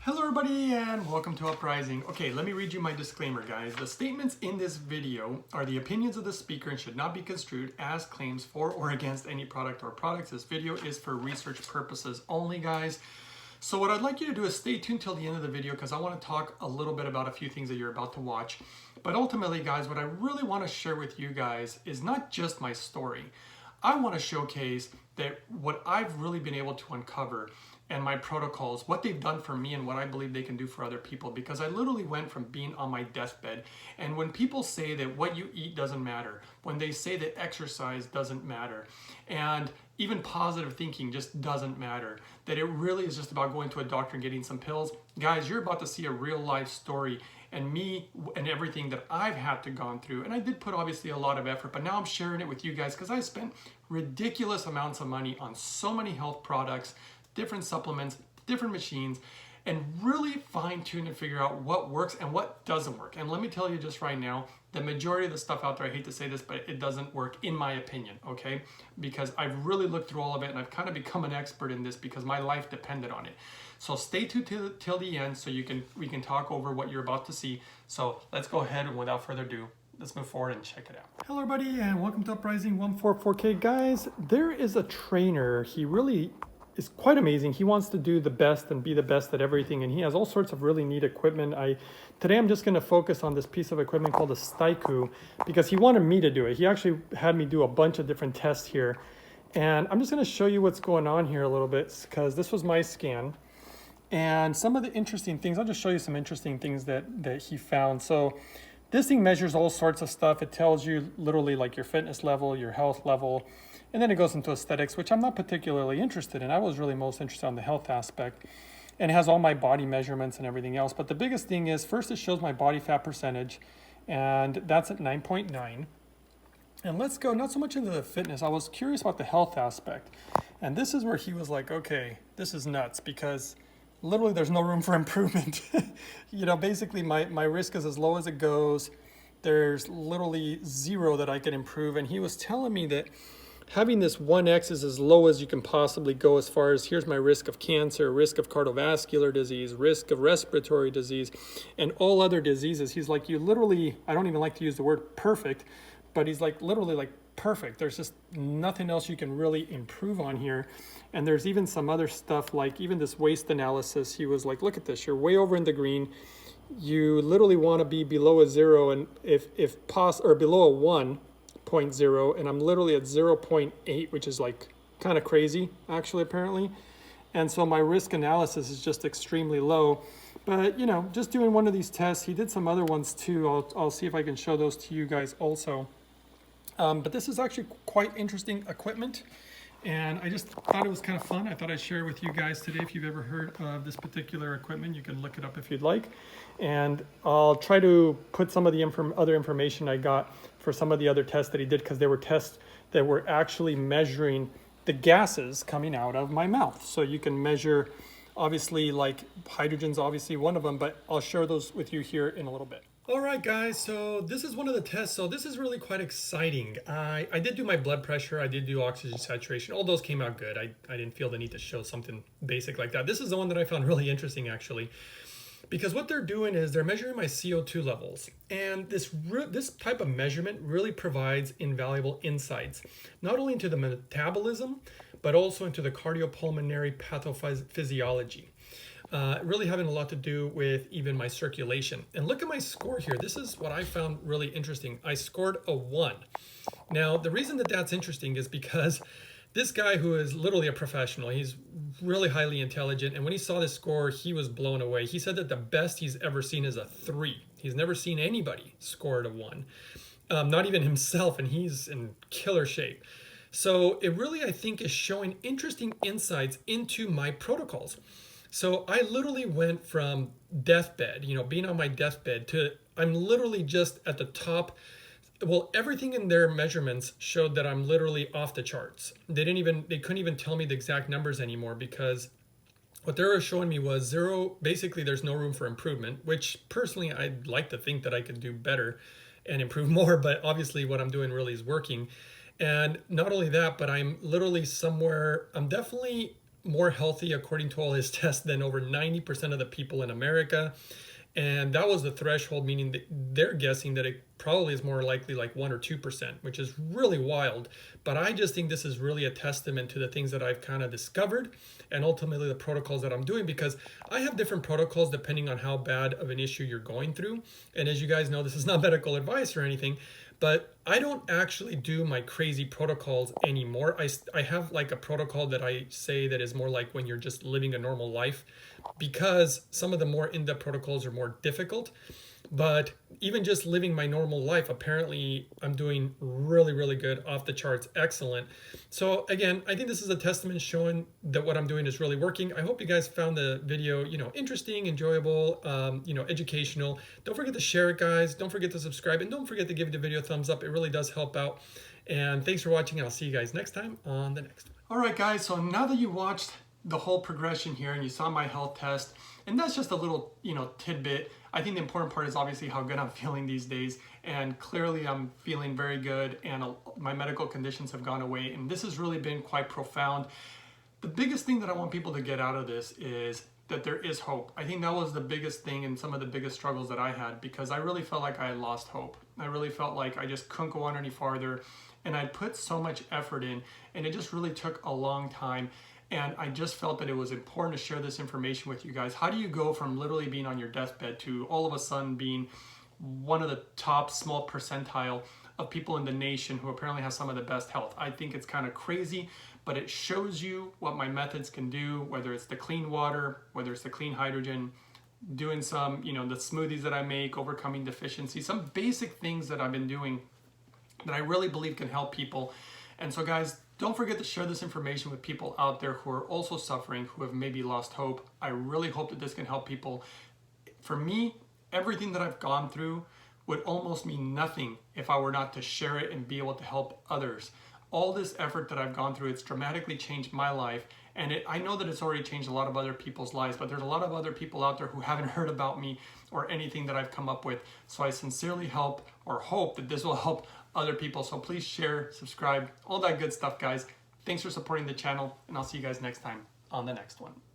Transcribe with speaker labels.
Speaker 1: Hello everybody and welcome to Uprising. Okay, let me read you my disclaimer, guys. The statements in this video are the opinions of the speaker and should not be construed as claims for or against any product or products. This video is for research purposes only, guys. So what I'd like you to do is stay tuned till the end of the video because I want to talk a little bit about a few things that you're about to watch. But ultimately, guys, what I really want to share with you guys is not just my story. I want to showcase that what I've really been able to uncover and my protocols, what they've done for me and what I believe they can do for other people, because I literally went from being on my deathbed. And when people say that what you eat doesn't matter, when they say that exercise doesn't matter, and even positive thinking just doesn't matter, that it really is just about going to a doctor and getting some pills, guys, you're about to see a real life story and me and everything that I've had to gone through. And I did put obviously a lot of effort, but now I'm sharing it with you guys because I spent ridiculous amounts of money on so many health products, different supplements, different machines, and really fine tune and figure out what works and what doesn't work. And let me tell you just right now, the majority of the stuff out there, I hate to say this, but it doesn't work in my opinion, okay? Because I've really looked through all of it and I've kind of become an expert in this because my life depended on it. So stay tuned till the end so we can talk over what you're about to see. So let's go ahead and without further ado, let's move forward and check it out. Hello everybody and welcome to Uprising 144K. Guys, there is a trainer. He really is quite amazing. He wants to do the best and be the best at everything, and he has all sorts of really neat equipment. Today I'm just going to focus on this piece of equipment called a Staiku because he wanted me to do it. He actually had me do a bunch of different tests here, and I'm just going to show you what's going on here a little bit because this was my scan. And some of the interesting things, I'll just show you some interesting things that he found. So this thing measures all sorts of stuff. It tells you literally like your fitness level, your health level, and then it goes into aesthetics, which I'm not particularly interested in. I was really most interested on the health aspect. And it has all my body measurements and everything else. But the biggest thing is, first it shows my body fat percentage, and that's at 9.9. And let's go not so much into the fitness. I was curious about the health aspect. And this is where he was like, okay, this is nuts because literally there's no room for improvement. You know, basically my risk is as low as it goes. There's literally zero that I can improve. And he was telling me that having this 1x is as low as you can possibly go as far as here's my risk of cancer, risk of cardiovascular disease, risk of respiratory disease, and all other diseases. He's like, you literally, I don't even like to use the word perfect, but he's like literally like perfect. There's just nothing else you can really improve on here. And there's even some other stuff like even this waste analysis. He was like, look at this, you're way over in the green. You literally want to be below a 0 and if possible, or below a 1.0, and I'm literally at 0.8, which is like kind of crazy actually apparently. And so my risk analysis is just extremely low. But you know, just doing one of these tests, he did some other ones too. I'll see if I can show those to you guys also. But this is actually quite interesting equipment, and I just thought it was kind of fun. I thought I'd share it with you guys today. If you've ever heard of this particular equipment, you can look it up if you'd like. And I'll try to put some of the other information I got for some of the other tests that he did, because they were tests that were actually measuring the gases coming out of my mouth. So you can measure, obviously, like hydrogen's obviously one of them, but I'll share those with you here in a little bit. All right, guys, so this is one of the tests. So this is really quite exciting. I did do my blood pressure. I did do oxygen saturation. All those came out good. I didn't feel the need to show something basic like that. This is the one that I found really interesting, actually, because what they're doing is they're measuring my CO2 levels. And this type of measurement really provides invaluable insights, not only into the metabolism, but also into the cardiopulmonary pathophysiology. Really having a lot to do with even my circulation. And look at my score here. This is what I found really interesting. I scored a 1. Now, the reason that that's interesting is because this guy, who is literally a professional, he's really highly intelligent. And when he saw this score, he was blown away. He said that the best he's ever seen is a 3. He's never seen anybody score at a 1, not even himself, and he's in killer shape. So it really, I think, is showing interesting insights into my protocols. So I literally went from deathbed, you know, being on my deathbed, to I'm literally just at the top. Well, everything in their measurements showed that I'm literally off the charts. They couldn't even tell me the exact numbers anymore, because what they were showing me was 0. Basically, there's no room for improvement, which personally I'd like to think that I could do better and improve more. But obviously what I'm doing really is working. And not only that, but I'm literally somewhere, I'm definitely more healthy according to all his tests than over 90% of the people in America. And that was the threshold, meaning that they're guessing that it probably is more likely like 1 or 2%, which is really wild. But I just think this is really a testament to the things that I've kind of discovered and ultimately the protocols that I'm doing, because I have different protocols depending on how bad of an issue you're going through. And as you guys know, this is not medical advice or anything, but I don't actually do my crazy protocols anymore. I have like a protocol that I say that is more like when you're just living a normal life, because some of the more in-depth protocols are more difficult. But even just living my normal life, apparently I'm doing really, really good, off the charts, excellent. So again, I think this is a testament showing that what I'm doing is really working. I hope you guys found the video, interesting, enjoyable, educational. Don't forget to share it, guys. Don't forget to subscribe, and don't forget to give the video a thumbs up. It really does help out. And thanks for watching. I'll see you guys next time on the next one. All right, guys. So now that you watched the whole progression here and you saw my health test, and that's just a little tidbit. I think the important part is obviously how good I'm feeling these days, and clearly I'm feeling very good, and my medical conditions have gone away, and this has really been quite profound. The biggest thing that I want people to get out of this is that there is hope. I think that was the biggest thing and some of the biggest struggles that I had, because I really felt like I had lost hope. I really felt like I just couldn't go on any farther, and I put so much effort in, and it just really took a long time. And I just felt that it was important to share this information with you guys. How do you go from literally being on your deathbed to all of a sudden being one of the top small percentile of people in the nation who apparently have some of the best health? I think it's kind of crazy, but it shows you what my methods can do, whether it's the clean water, whether it's the clean hydrogen, doing some, the smoothies that I make, overcoming deficiency, some basic things that I've been doing that I really believe can help people. And so guys, don't forget to share this information with people out there who are also suffering, who have maybe lost hope. I really hope that this can help people. For me, everything that I've gone through would almost mean nothing if I were not to share it and be able to help others. All this effort that I've gone through, it's dramatically changed my life. And I know that it's already changed a lot of other people's lives, but there's a lot of other people out there who haven't heard about me or anything that I've come up with. So I sincerely hope that this will help other people. So please share, subscribe, all that good stuff, guys. Thanks for supporting the channel, and I'll see you guys next time on the next one.